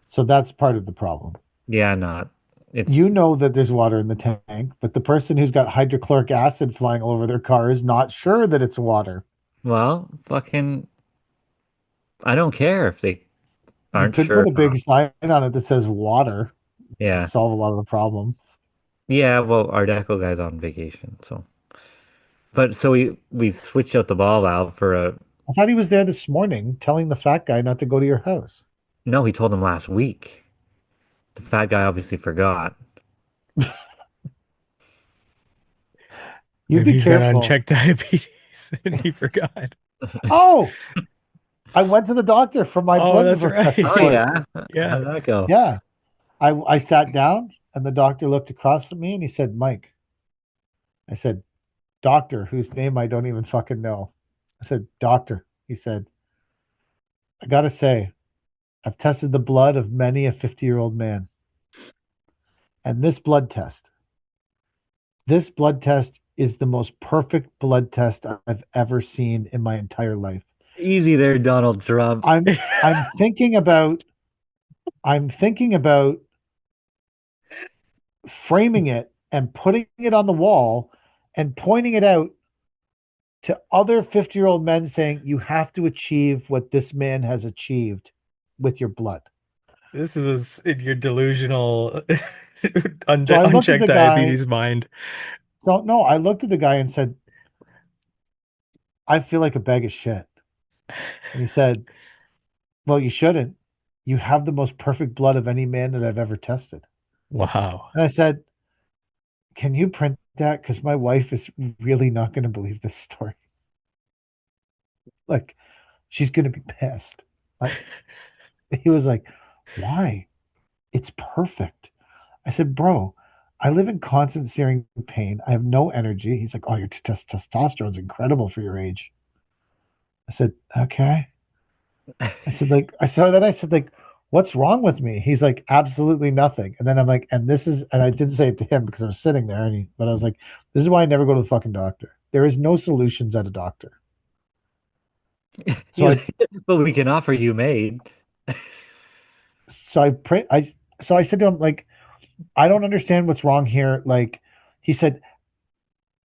So that's part of the problem. Yeah, not. It's You know that there's water in the tank, but the person who's got hydrochloric acid flying all over their car is not sure that it's water. well, fucking I don't care if they You aren't could sure put or a big not. sign on it that says water, Yeah. solve a lot of the problems. Yeah, well, our deco guy's on vacation, so but so we switched out the ball valve for a I thought he was there this morning telling the fat guy not to go to your house. no, he told him last week. The fat guy obviously forgot. You Maybe be he's got careful. unchecked diabetes and he forgot. Oh, I went to the doctor for my Oh, blood that's test right. Oh report. yeah. Yeah. How'd that go? Yeah. I sat down and the doctor looked across at me and he said, Mike. I said, doctor, whose name I don't even fucking know. I said, doctor. He said, I gotta say, I've tested the blood of many a 50-year-old man. And this blood test is the most perfect blood test I've ever seen in my entire life. Easy there, Donald Trump. I'm thinking about framing it and putting it on the wall and pointing it out to other 50-year-old men saying you have to achieve what this man has achieved with your blood. This was in your delusional, So I looked at unchecked the guy. diabetes mind. Don't know. I looked at the guy and said, I feel like a bag of shit. And he said, well, you shouldn't. You have the most perfect blood of any man that I've ever tested. Wow. And I said, can you print that? Because my wife is really not going to believe this story. Like, she's going to be pissed. Like, he was like, why? It's perfect. I said, bro, I live in constant searing pain. I have no energy. He's like, oh, your testosterone's incredible for your age. I said, okay. I said, like, what's wrong with me? He's like, absolutely nothing. And then I'm like, and I didn't say it to him because I was sitting there, but I was like, this is why I never go to the fucking doctor. There is no solutions at a doctor. So But we can offer you maid. so I pray, so I said to him, like, I don't understand what's wrong here. Like, he said,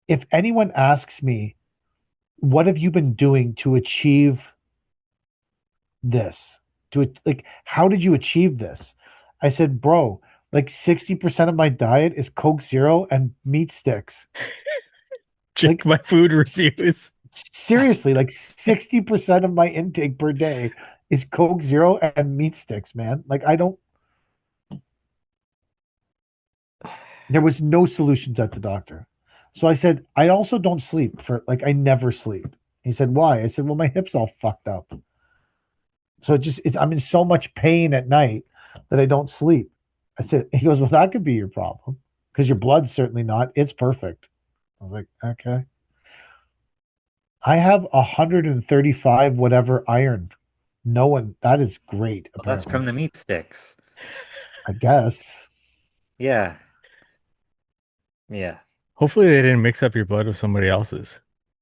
if anyone asks me, what have you been doing to achieve this? How did you achieve this? I said, bro, like 60% of my diet is Coke Zero and meat sticks. Check my food reviews. Seriously, like 60% of my intake per day is Coke Zero and meat sticks, man. Like, there was no solutions at the doctor. So I said, I also don't sleep I never sleep. He said, why? I said, well, my hip's all fucked up. So I'm in so much pain at night that I don't sleep. I said, he goes, well, that could be your problem because your blood's certainly not. It's perfect. I was like, okay. I have 135 whatever iron. No one, that is great. Well, that's Apparently, from the meat sticks. I guess. Yeah. Yeah. Hopefully they didn't mix up your blood with somebody else's.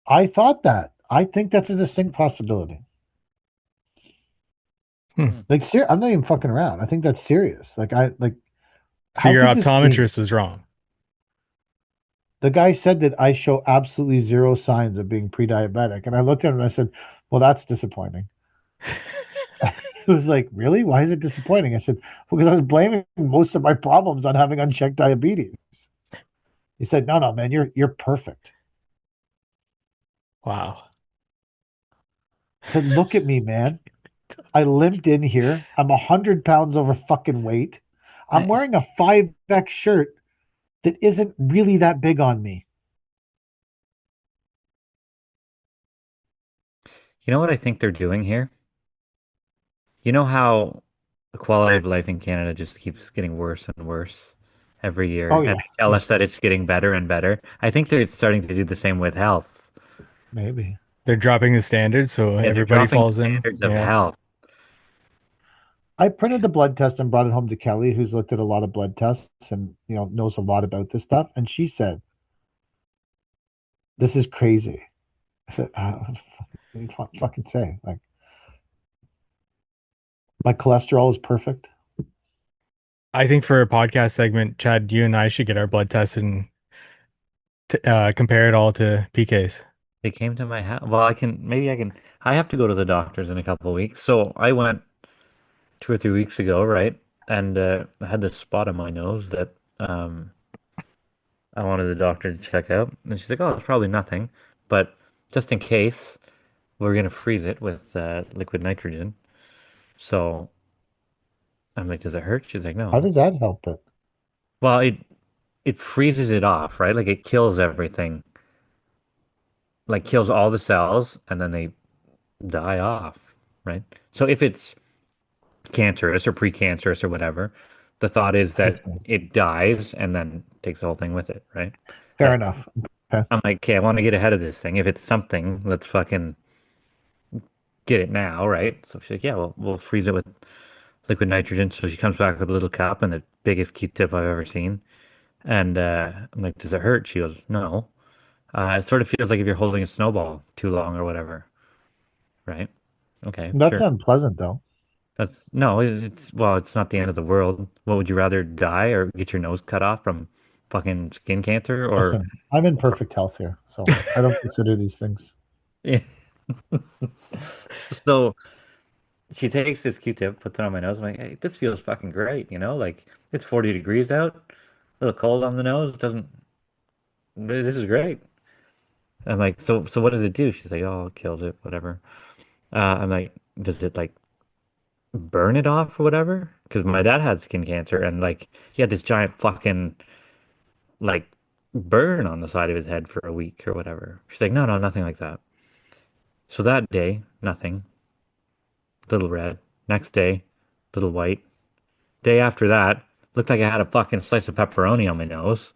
I thought that. I think that's a distinct possibility. Like, I'm not even fucking around. I think that's serious. So how your could this be? optometrist was wrong. The guy said that I show absolutely zero signs of being pre-diabetic. And I looked at him and I said, well, that's disappointing. He was like, really? Why is it disappointing? I said, because I was blaming most of my problems on having unchecked diabetes. He said, no, man, you're perfect. Wow. I said, look at me, man. I limped in here. I'm 100 pounds over fucking weight. I'm wearing a 5X shirt that isn't really that big on me. You know what I think they're doing here? You know how the quality of life in Canada just keeps getting worse and worse every year, Oh, and yeah. they tell us that it's getting better and better. I think they're starting to do the same with health. Maybe. They're dropping the standards so Yeah, they're everybody dropping falls the in. standards of Yeah. health. I printed the blood test and brought it home to Kelly, who's looked at a lot of blood tests and knows a lot about this stuff. And she said, "This is crazy." I said, "What do you fucking say?" Like, my cholesterol is perfect. I think for a podcast segment, Chad, you and I should get our blood tests and compare it all to PK's. They came to my house. Well, I can. I have to go to the doctors in a couple of weeks. So I went 2 or 3 weeks ago, right? And I had this spot on my nose that I wanted the doctor to check out. And she's like, "Oh, it's probably nothing, but just in case, we're gonna freeze it with liquid nitrogen." So I'm like, "Does it hurt?" She's like, How "No." does that help it? Well, it freezes it off, right? Like it kills everything. Like kills all the cells, and then they die off. right? So if it's cancerous or precancerous or whatever, the thought is that it dies and then takes the whole thing with it, right? Fair enough. Okay. I'm like, okay, I want to get ahead of this thing. If it's something, let's fucking get it now, right? So she's like, yeah, we'll freeze it with liquid nitrogen. So she comes back with a little cup and the biggest Q-tip I've ever seen. And I'm like, does it hurt? She goes, no. It sort of feels like if you're holding a snowball too long or whatever, right? Okay, That's sure. unpleasant, though. That's no, it's not the end of the world. What would you rather die or get your nose cut off from fucking skin cancer or Listen, I'm in perfect health here, so I don't consider these things. yeah. So she takes this Q-tip, puts it on my nose. I'm like, hey, this feels fucking great, like it's 40 degrees out, a little cold on the nose, doesn't this is great. I'm like, so what does it do? She's like, oh, it kills it, whatever. I'm like, does it like burn it off or whatever? Because my dad had skin cancer and like he had this giant fucking like burn on the side of his head for a week or whatever. She's like, no, nothing like that. So that day, nothing. Little red. Next day, little white. Day after that, looked like I had a fucking slice of pepperoni on my nose.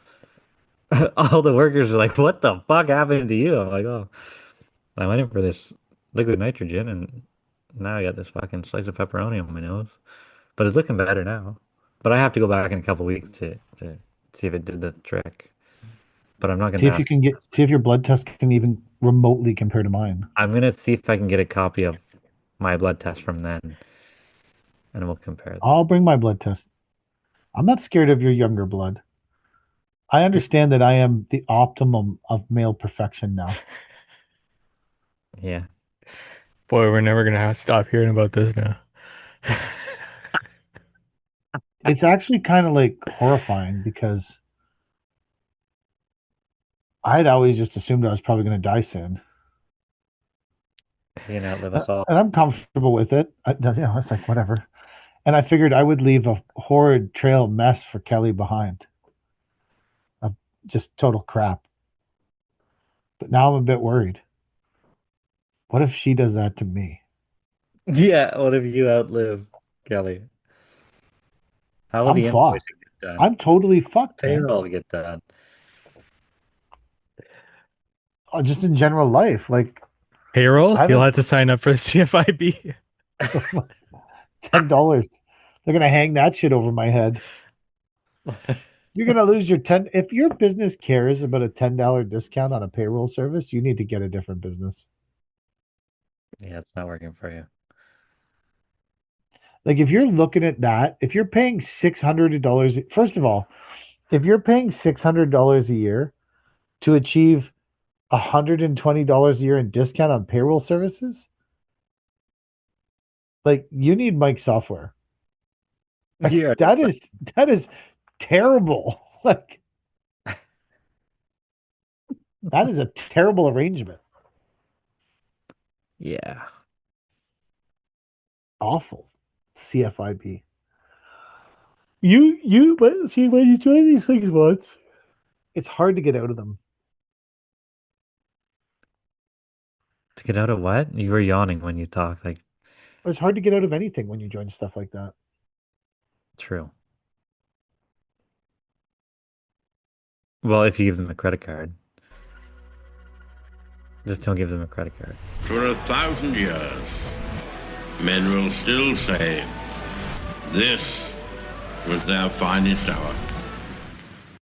All the workers are like, what the fuck happened to you? I'm like, oh, I went in for this liquid nitrogen and now I got this fucking slice of pepperoni on my nose. But it's looking better now. But I have to go back in a couple weeks to see if it did the trick. But I'm not gonna See if your blood test can even remotely compare to mine. I'm gonna see if I can get a copy of my blood test from then, and we'll compare them. I'll bring my blood test. I'm not scared of your younger blood. I understand that I am the optimum of male perfection now. Yeah. Boy, we're never gonna have to stop hearing about this now. It's actually kind of like horrifying because I'd always just assumed I was probably going to die soon. You can outlive us all. And I'm comfortable with it. It's like, whatever. And I figured I would leave a horrid trail of mess for Kelly behind. Of just total crap. But now I'm a bit worried. What if she does that to me? Yeah, what if you outlive Kelly? How will I'm the fucked. invoicing get done? I'm totally fucked, man. Payroll get done. Oh, just in general life. Like Payroll? You'll have to sign up for the CFIB. $10. They're gonna hang that shit over my head. You're gonna lose your 10. If your business cares about a $10 discount on a payroll service, you need to get a different business. Yeah, it's not working for you. Like if you're looking at that, if you're paying $600, first of all, if you're paying $600 a year to achieve $120 a year in discount on payroll services, like you need Mike software. Like, Yeah, that is terrible. Like that is a terrible arrangement. Yeah. Awful. CFIB. But see, when you join these things once, it's hard to get out of them. To get out of what? You were yawning when you talked. Like, It's hard to get out of anything when you join stuff like that. true. Well, if you give them a credit card. Just don't give them a credit card. For 1,000 years, men will still say, this was their finest hour.